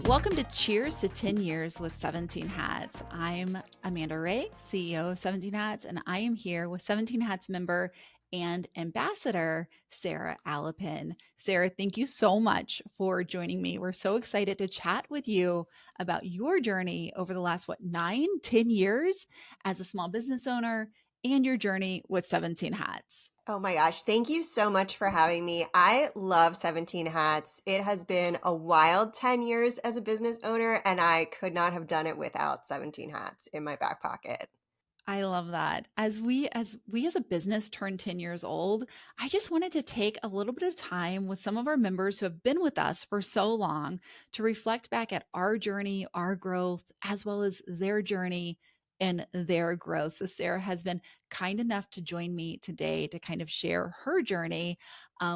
Welcome to Cheers to 10 Years with 17 Hats. I'm Amanda Ray, CEO of 17 Hats, and I am here with 17 Hats member and ambassador, Sara Alepin. Sara, thank you so much for joining me. We're so excited to chat with you about your journey over the last, 10 years as a small business owner and your journey with 17 Hats. Oh my gosh, thank you so much for having me. I love 17 Hats. It has been a wild 10 years as a business owner, and I could not have done it without 17 Hats in my back pocket. I love that. As a business turn 10 years old, I just wanted to take a little bit of time with some of our members who have been with us for so long to reflect back at our journey, our growth, as well as their journey and their growth. So Sara has been kind enough to join me today to kind of share her journey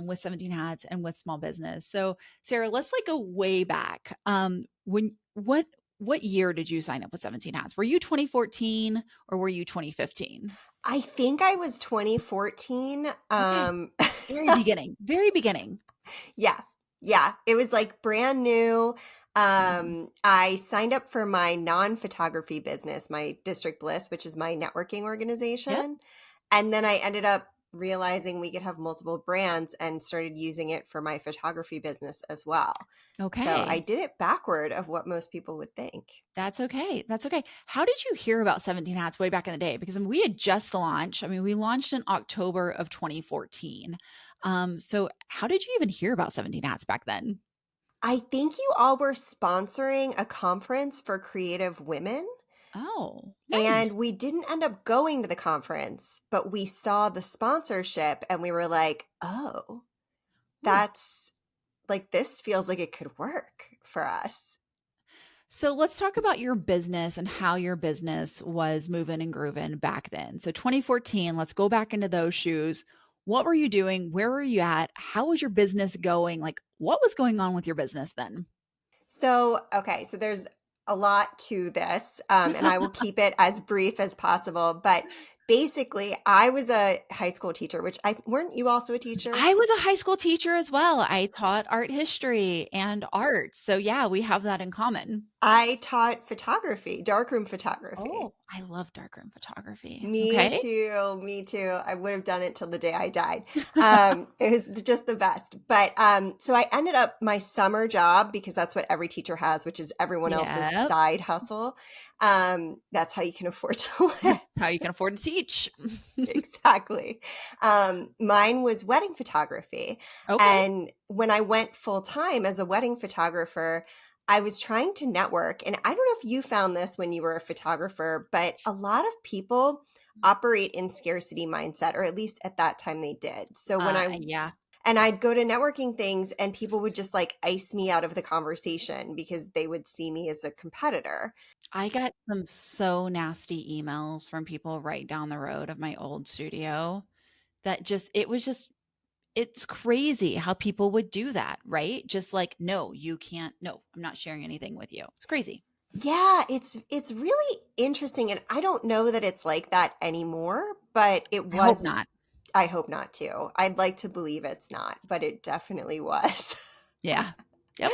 with 17 Hats and with small business. So Sara, let's go way back. What year did you sign up with 17 Hats? Were you 2014 or were you 2015? I think I was 2014. Okay. Very beginning. Very beginning. Yeah. Yeah. It was like brand new. I signed up for my non-photography business, my District Bliss, which is my networking organization. Yep. And then I ended up realizing we could have multiple brands and started using it for my photography business as well. Okay. So I did it backward of what most people would think. That's okay. That's okay. How did you hear about 17 Hats way back in the day? Because we had just launched. We launched in October of 2014. So how did you even hear about 17 Hats back then? I think you all were sponsoring a conference for creative women. Oh, And nice. we didn't end up going to the conference, but we saw the sponsorship and we were like, oh, Ooh. that's like, this feels like it could work for us. So let's talk about your business and how your business was moving and grooving back then. So 2014, let's go back into those shoes. What were you doing? Where were you at? How was your business going? What was going on with your business then? So, okay, so there's a lot to this, and I will keep it as brief as possible. But basically, I was a high school teacher, which I weren't you also a teacher? I was a high school teacher as well. I taught art history and art. So yeah, we have that in common. I taught photography, darkroom photography. Oh, I love darkroom photography. Me Okay. too. Me too. I would have done it till the day I died. It was just the best. But so I ended up my summer job because that's what every teacher has, which is everyone else's Yep. side hustle. That's how you can afford to live. That's how you can afford to teach. Exactly. Mine was wedding photography. Okay. And when I went full time as a wedding photographer, I was trying to network. And I don't know if you found this when you were a photographer, but a lot of people operate in scarcity mindset, or at least at that time they did. So Yeah. and I'd go to networking things and people would just like ice me out of the conversation because they would see me as a competitor. I got some so nasty emails from people right down the road of my old studio that it's crazy how people would do that, right? Just like, no, you can't. No, I'm not sharing anything with you. It's crazy. Yeah, it's really interesting. And I don't know that it's like that anymore, but it I hope was. not. I hope not too. I'd like to believe it's not, but it definitely was. Yeah. Yep.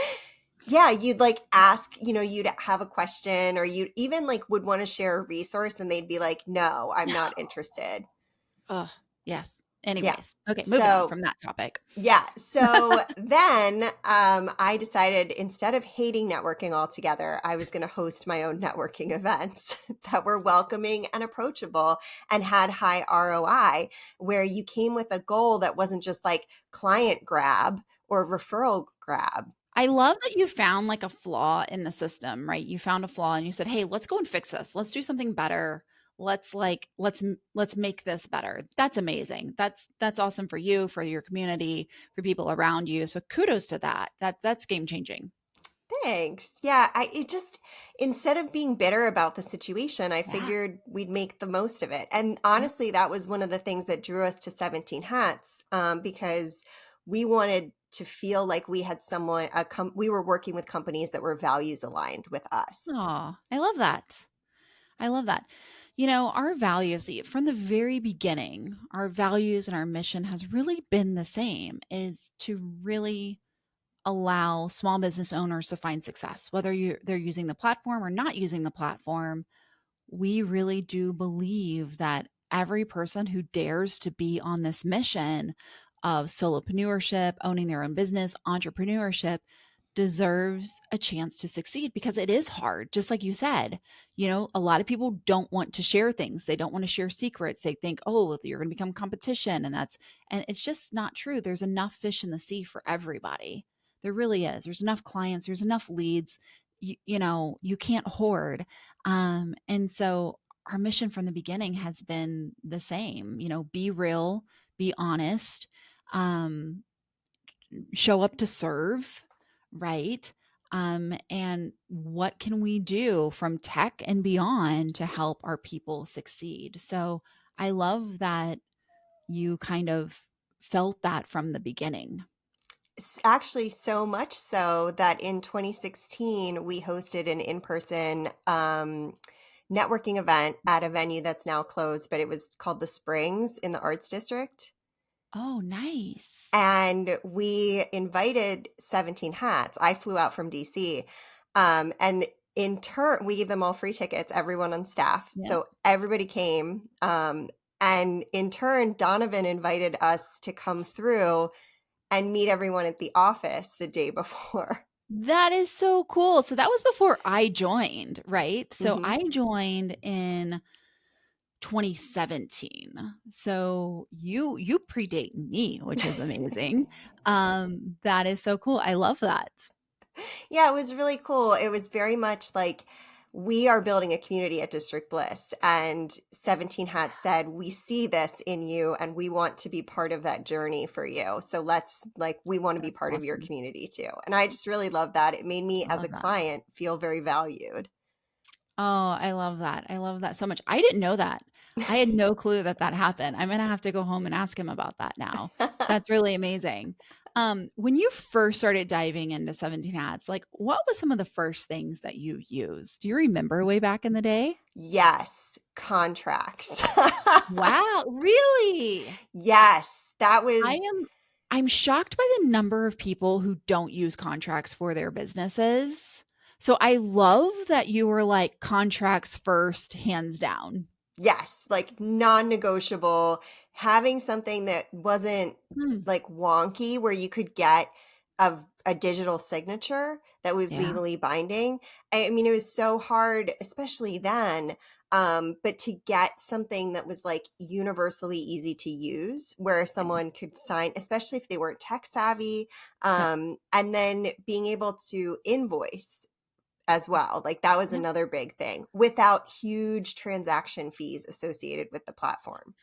Yeah, you'd like ask, you'd have a question or you even like would want to share a resource and they'd be like, no, I'm No. not interested. Oh, yes. Yeah. Anyways. Okay. Moving on So from that topic. yeah. So then I decided instead of hating networking altogether, I was going to host my own networking events that were welcoming and approachable and had high ROI, where you came with a goal that wasn't just like client grab or referral grab. I love that you found a flaw in the system, right? You found a flaw and you said, "Hey, let's go and fix this. Let's do something better. Let's make this better." That's amazing. That's awesome for you, for your community, for people around you. So kudos to that. That's game changing. Thanks. Yeah, it just instead of being bitter about the situation, I Yeah. figured we'd make the most of it. And Yep. honestly, that was one of the things that drew us to 17 Hats, because we wanted to feel like we had someone, we were working with companies that were values aligned with us. Aw, I love that. I love that. Our values from the very beginning, our values and our mission has really been the same, is to really allow small business owners to find success, whether they're using the platform or not using the platform. We really do believe that every person who dares to be on this mission of solopreneurship, owning their own business, entrepreneurship, deserves a chance to succeed because it is hard. Just like you said, a lot of people don't want to share things. They don't want to share secrets. They think, oh, you're going to become competition. And it's just not true. There's enough fish in the sea for everybody. There really is. There's enough clients, there's enough leads. You can't hoard. And so our mission from the beginning has been the same, be real, be honest, um, show up to serve, right? And what can we do from tech and beyond to help our people succeed? So I love that you kind of felt that from the beginning. Actually, so much so that in 2016, we hosted an in-person networking event at a venue that's now closed, but it was called The Springs in the Arts District. Oh, nice. And we invited 17 Hats. I flew out from DC. And in turn, we gave them all free tickets, everyone on staff. Yeah. So everybody came. And in turn, Donovan invited us to come through and meet everyone at the office the day before. That is so cool. So that was before I joined, right? So hmm I joined in 2017. So you predate me, which is amazing. That is so cool. I love that. Yeah, it was really cool. It was very much like we are building a community at District Bliss, and 17 Hats said, we see this in you and we want to be part of that journey for you. So we want to be That's part of your awesome. community too. And I just really love that. It made me I as a love that. client feel very valued. Oh, I love that. I love that so much. I didn't know that. I had no clue that that happened. I'm gonna have to go home and ask him about that now. That's really amazing. When you first started diving into 17 hats, like what was some of the first things that you used? Do you remember way back in the day? Yes, contracts. Wow, really? Yes, that I was am I'm shocked by the number of people who don't use contracts for their businesses. So I love that you were like contracts first, hands down. Yes, like non-negotiable, having something that wasn't Hmm. like wonky where you could get a digital signature that was Yeah. legally binding. I mean, it was so hard, especially then. But to get something that was like universally easy to use, where Yeah. someone could sign, especially if they weren't tech savvy, Yep. and then being able to invoice as well. Like that was Yep. another big thing without huge transaction fees associated with the platform.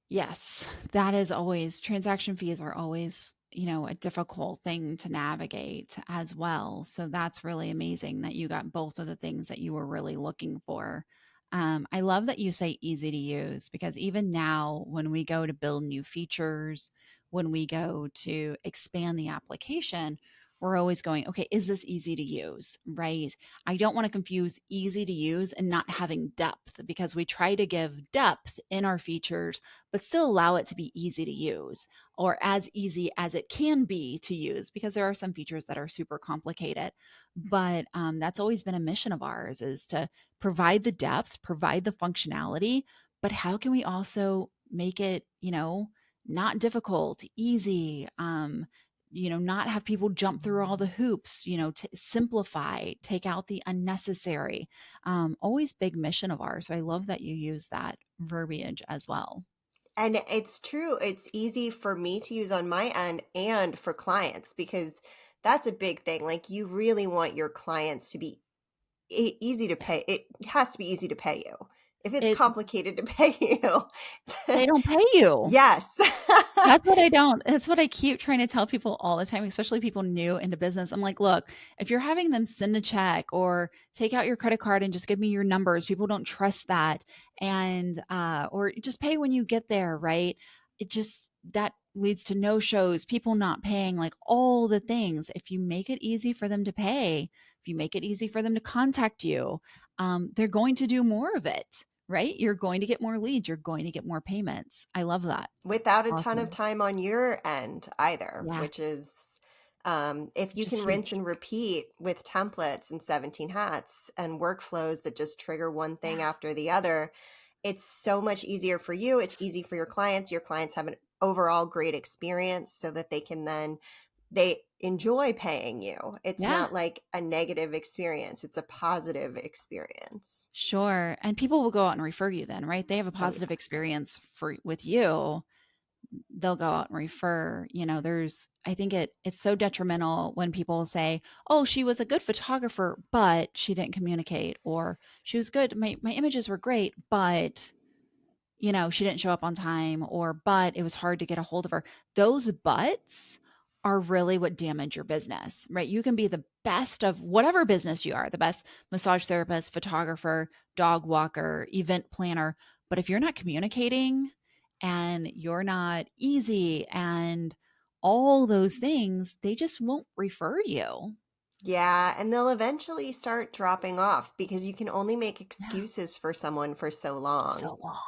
Yes, that is always transaction fees are always, a difficult thing to navigate as well. So that's really amazing that you got both of the things that you were really looking for. I love that you say easy to use because even now, when we go to build new features, when we go to expand the application, we're always going, okay, is this easy to use? Right. I don't want to confuse easy to use and not having depth because we try to give depth in our features but still allow it to be easy to use or as easy as it can be to use because there are some features that are super complicated. But that's always been a mission of ours is to provide the depth, provide the functionality, but how can we also make it, not difficult, easy, not have people jump through all the hoops, to simplify, take out the unnecessary. Always big mission of ours. So I love that you use that verbiage as well. And it's true. It's easy for me to use on my end and for clients because that's a big thing. Like you really want your clients to be easy to pay. Yes. It has to be easy to pay you. If it's It complicated to pay you, They don't pay you. yes. That's what I keep trying to tell people all the time, especially people new into business. I'm like, look, if you're having them send a check or take out your credit card and just give me your numbers, people don't trust that. And or just pay when you get there, right? It just that leads to no shows, people not paying, like all the things. If you make it easy for them to pay, if you make it easy for them to contact you, they're going to do more of it, right? You're going to get more leads. You're going to get more payments. I love that. without a ton of Awesome. time on your end either, Yeah, which is if you which is can rinse huge. and repeat with templates and 17 hats and workflows that just trigger one thing Yeah. after the other, it's so much easier for you. It's easy for your clients. Your clients have an overall great experience so that they enjoy paying you. It's Yeah. not like a negative experience. It's a positive experience. Sure. And people will go out and refer you then, right? They have a Oh yeah. positive experience for with you. They'll go out and refer. There's I think it's so detrimental when people say, "Oh, she was a good photographer, but she didn't communicate," or "She was good. My images were great, but she didn't show up on time," or "But it was hard to get a hold of her." Those buts are really what damage your business, right? You can be the best of whatever business you are, the best massage therapist, photographer, dog walker, event planner. But if you're not communicating and you're not easy and all those things, they just won't refer you. Yeah, and they'll eventually start dropping off because you can only make Yeah. excuses for someone for so long. So long.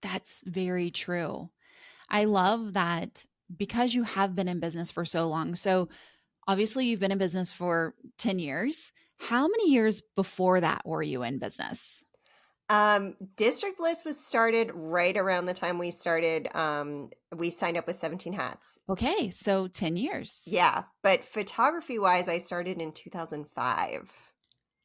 That's very true. I love that because you have been in business for so long. So, obviously, you've been in business for 10 years. How many years before that were you in business? District Bliss was started right around the time we signed up with 17 Hats. Okay, so 10 years. Yeah, but photography wise, I started in 2005.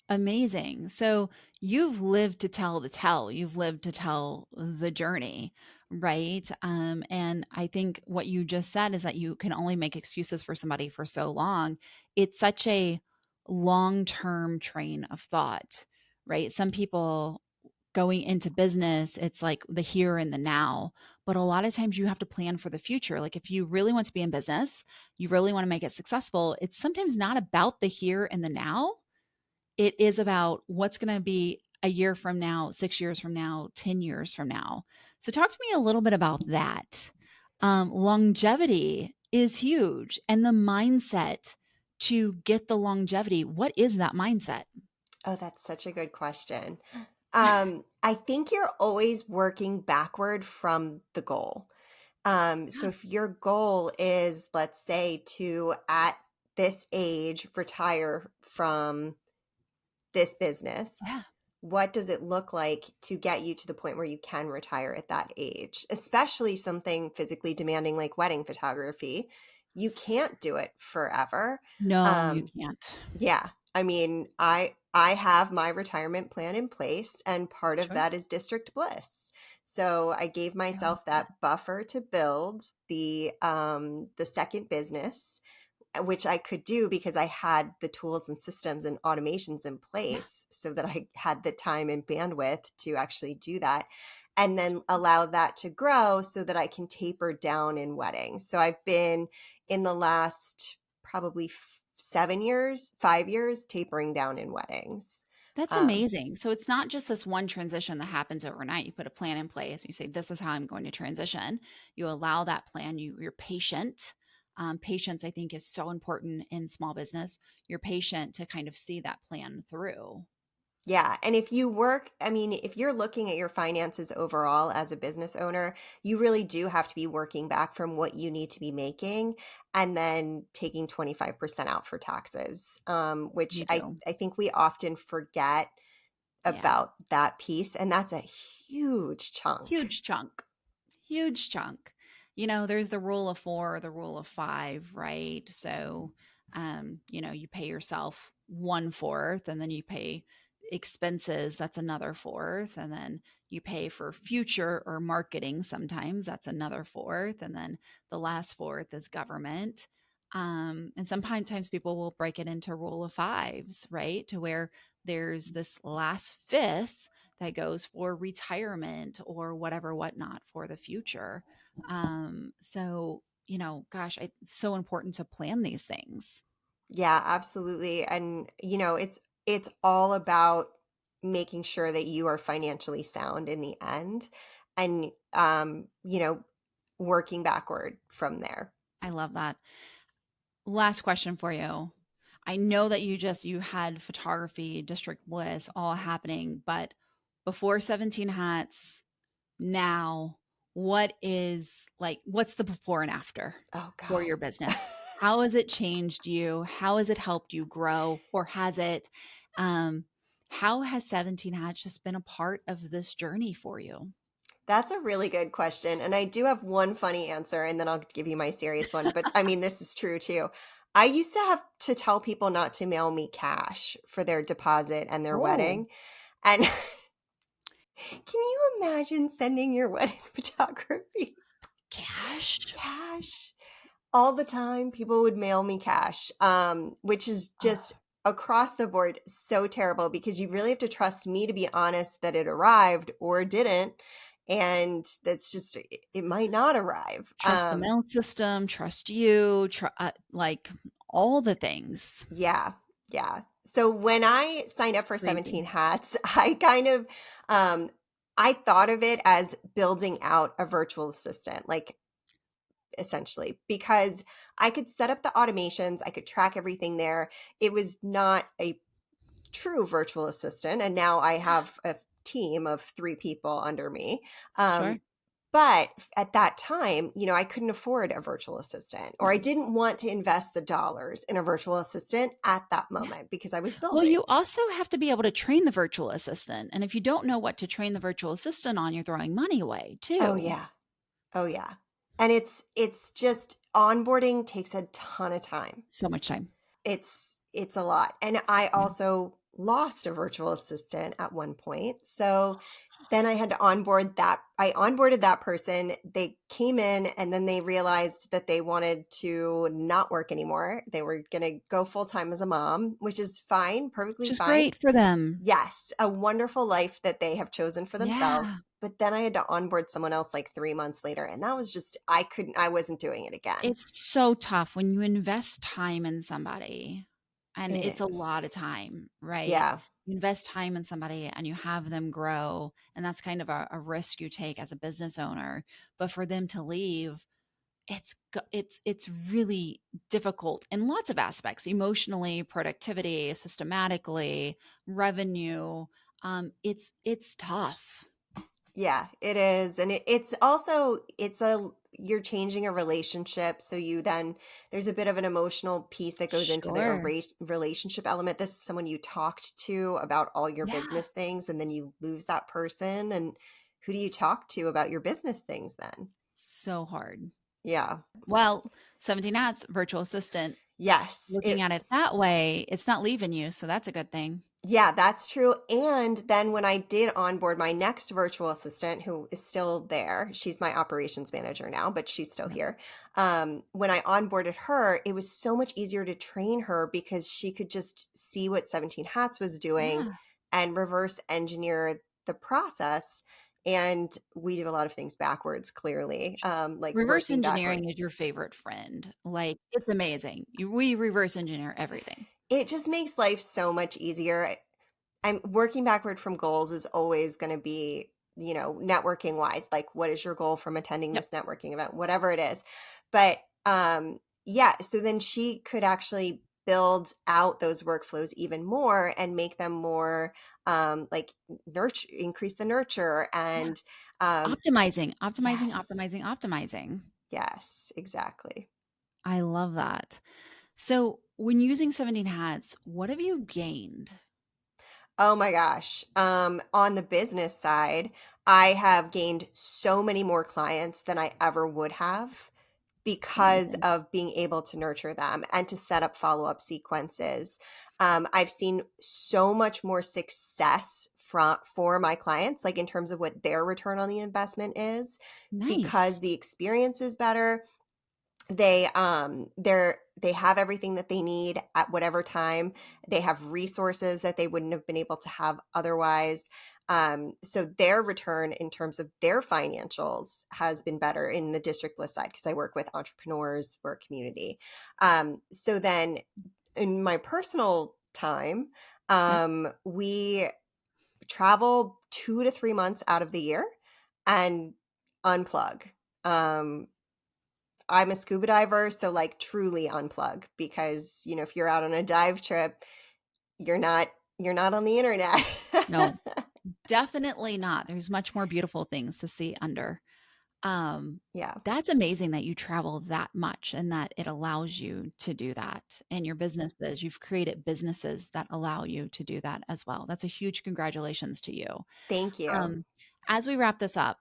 Amazing. So you've lived to tell the tell. You've lived to tell the journey, right? And I think what you just said is that you can only make excuses for somebody for so long. It's such a long-term train of thought, right? Some people going into business, it's like the here and the now. But a lot of times you have to plan for the future. Like if you really want to be in business, you really want to make it successful, it's sometimes not about the here and the now. It is about what's going to be a year from now, 6 years from now, 10 years from now. So, talk to me a little bit about that. Longevity is huge, and the mindset to get the longevity. What is that mindset? Oh, that's such a good question. I think you're always working backward from the goal. So if your goal is, let's say, to at this age retire from this business, Yeah. what does it look like to get you to the point where you can retire at that age? Especially something physically demanding like wedding photography. You can't do it forever. No, you Um, can't. yeah. I mean, I have my retirement plan in place and part of Sure. that is District Bliss. So I gave I love myself that. that buffer to build the second business, which I could do because I had the tools and systems and automations in Yeah. place so that I had the time and bandwidth to actually do that. And then allow that to grow so that I can taper down in weddings. So I've been in the last probably 7 years, 5 years, tapering down in weddings. That's Um, amazing. So it's not just this one transition that happens overnight. You put a plan in place. You say, "This is how I'm going to transition." You allow that plan. You're patient. Patience, I think, is so important in small business. You're patient to kind of see that plan through. Yeah. And if you work, I mean, if you're looking at your finances overall as a business owner, you really do have to be working back from what you need to be making and then taking 25% out for taxes, which You I, do. I think we often forget Yeah. about that piece. And that's a huge chunk. Huge chunk. Huge chunk. There's the rule of four, the rule of five, right? So, you pay yourself one fourth, and then you pay expenses, that's another fourth, and then you pay for future or marketing sometimes, that's another fourth, and then the last fourth is government. And sometimes people will break it into rule of fives, right? To where there's this last fifth that goes for retirement or whatever, whatnot for the future. So, gosh, it's so important to plan these things. Yeah, absolutely. And it's all about making sure that you are financially sound in the end and working backward from there. I love that. Last question for you. I know that you had photography, District Bliss all happening, but before 17 hats, now, what's the before and after Oh for God. your business? How has it changed you? How has it helped you grow, or has it? Um, how has 17 hats just been a part of this journey for you? That's a really good question. And I do have one funny answer, and then I'll give you my serious one. But I mean, this is true too. I used to have to tell people not to mail me cash for their deposit and their Oh, wedding. And can you imagine sending your wedding photography cash? cash? All the time, people would mail me cash, which is just Oh, across the board so terrible because you really have to trust me to be honest that it arrived or didn't. And that's just, it might not arrive. trust the mail system, trust you, like all the things. Yeah. Yeah. So when I signed It's up for 17 crazy. hats, I kind of, I thought of it as building out a virtual assistant. Like, essentially, because I could set up the automations, I could track everything there. It was not a true virtual assistant. And now I have a team of 3 people under me. Sure. Um, but at that time, I couldn't afford a virtual assistant, or I No. didn't want to invest the dollars in a virtual assistant at that Yeah. moment because I was Well, building. you also have to be able to train the virtual assistant. And if you don't know what to train the virtual assistant on, you're throwing money away Oh too. yeah. Oh yeah. And it's just onboarding takes a ton of time. So much time. It's a lot. And I Yeah. also lost a virtual assistant at one point. So then I had to onboard that. I onboarded that person. They came in and then they realized that they wanted to not work anymore. They were going to go full time as a mom, which is fine, Which perfectly is fine. great for them. Yes, a wonderful life that they have chosen for Yeah. themselves. But then I had to onboard someone else like 3 months later. And that was just, I wasn't doing it again. It's so tough when you invest time in somebody, and It it's a is. lot of time, right? Yeah. You invest time in somebody and you have them grow, and that's kind of a risk you take as a business owner. But for them to leave, it's really difficult in lots of aspects, emotionally, productivity, systematically, revenue. It's tough. Yeah, it is. And it's also you're changing a relationship. So there's a bit of an emotional piece that goes into the Sure. relationship element. This is someone you talked to about all your Yeah. business things, and then you lose that person. And who do you talk to about your business things then? So hard. Yeah. Well, 17 Hats, virtual assistant, Yes. looking at it that way, it's not leaving you, so that's a good thing. Yeah, that's true. And then when I did onboard my next virtual assistant, who is still there, she's my operations manager now, but she's still Yep. here. When I onboarded her, it was so much easier to train her because she could just see what 17 Hats was doing Yeah. and reverse engineer the process. And we do a lot of things backwards, clearly, like Reverse working engineering backwards. is your favorite friend. Like, it's amazing. We reverse engineer everything. It just makes life so much easier. I'm working backward from goals is always going to be, networking wise, like what is your goal from attending Yep. this networking event, whatever it is. But yeah, so then she could actually build out those workflows even more and make them more like nurture, increase the nurture Yeah. and Optimizing, optimizing, yes, optimizing, optimizing. yes, exactly. I love that. So, when using 17 Hats, what have you gained? Oh my gosh. On the business side, I have gained so many more clients than I ever would have because Amazing. of being able to nurture them and to set up follow-up sequences. I've seen so much more success for my clients, like in terms of what their return on the investment is, Nice. because the experience is better. They have everything that they need at whatever time. They have resources that they wouldn't have been able to have otherwise. So their return in terms of their financials has been better in the district list side because I work with entrepreneurs, we're a community. So then in my personal time, Yep. we travel 2 to 3 months out of the year and unplug. Um, I'm a scuba diver, so, like, truly unplug because, if you're out on a dive trip, you're not you're not on the internet. No. Definitely not. There's much more beautiful things to see under. Um, Yeah. that's amazing that you travel that much and that it allows you to do that in your businesses. You've created businesses that allow you to do that as well. That's a huge congratulations to you. Thank you. Um, as we wrap this up,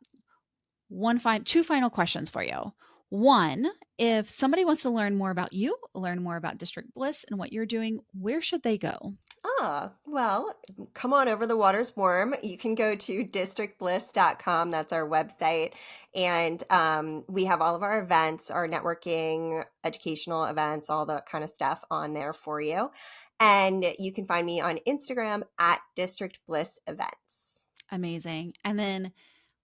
two final questions for you. One, if somebody wants to learn more about you, learn more about District Bliss and what you're doing, where should they go? Well, come on over. The water's warm. You can go to districtbliss.com. That's our website. And we have all of our events, our networking, educational events, all that kind of stuff on there for you. And you can find me on Instagram at District Bliss Events. Amazing. And then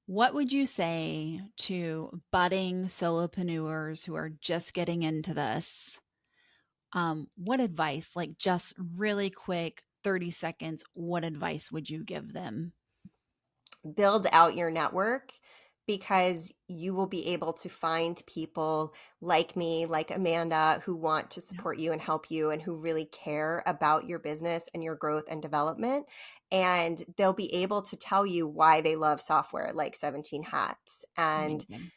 what would you say to budding solopreneurs who are just getting into this? What advice, like just really quick, 30 seconds, what advice would you give them? Build out your network because you will be able to find people like me, like Amanda, who want to Yeah, support you and help you and who really care about your business and your growth and development. And they'll be able to tell you why they love software like 17 Hats and amazing.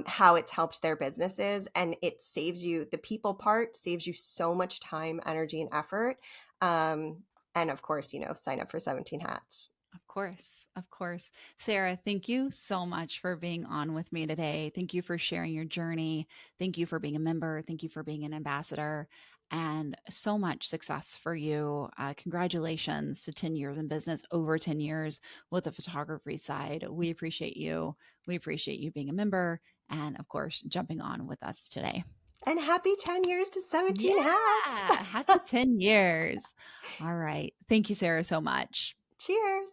how it's helped their businesses. And it saves you, the people part saves you so much time, energy, and effort. Um, and of course, sign up for 17 Hats. Of course. Of course. Sarah, thank you so much for being on with me today. Thank you for sharing your journey. Thank you for being a member. Thank you for being an ambassador. And so much success for you. Congratulations to 10 years in business, over 10 years with the photography side. We appreciate you. We appreciate you being a member and, of course, jumping on with us today. And happy 10 years to Yeah. 17 Hats. Happy 10 years. All right. Thank you, Sarah, so much. Cheers.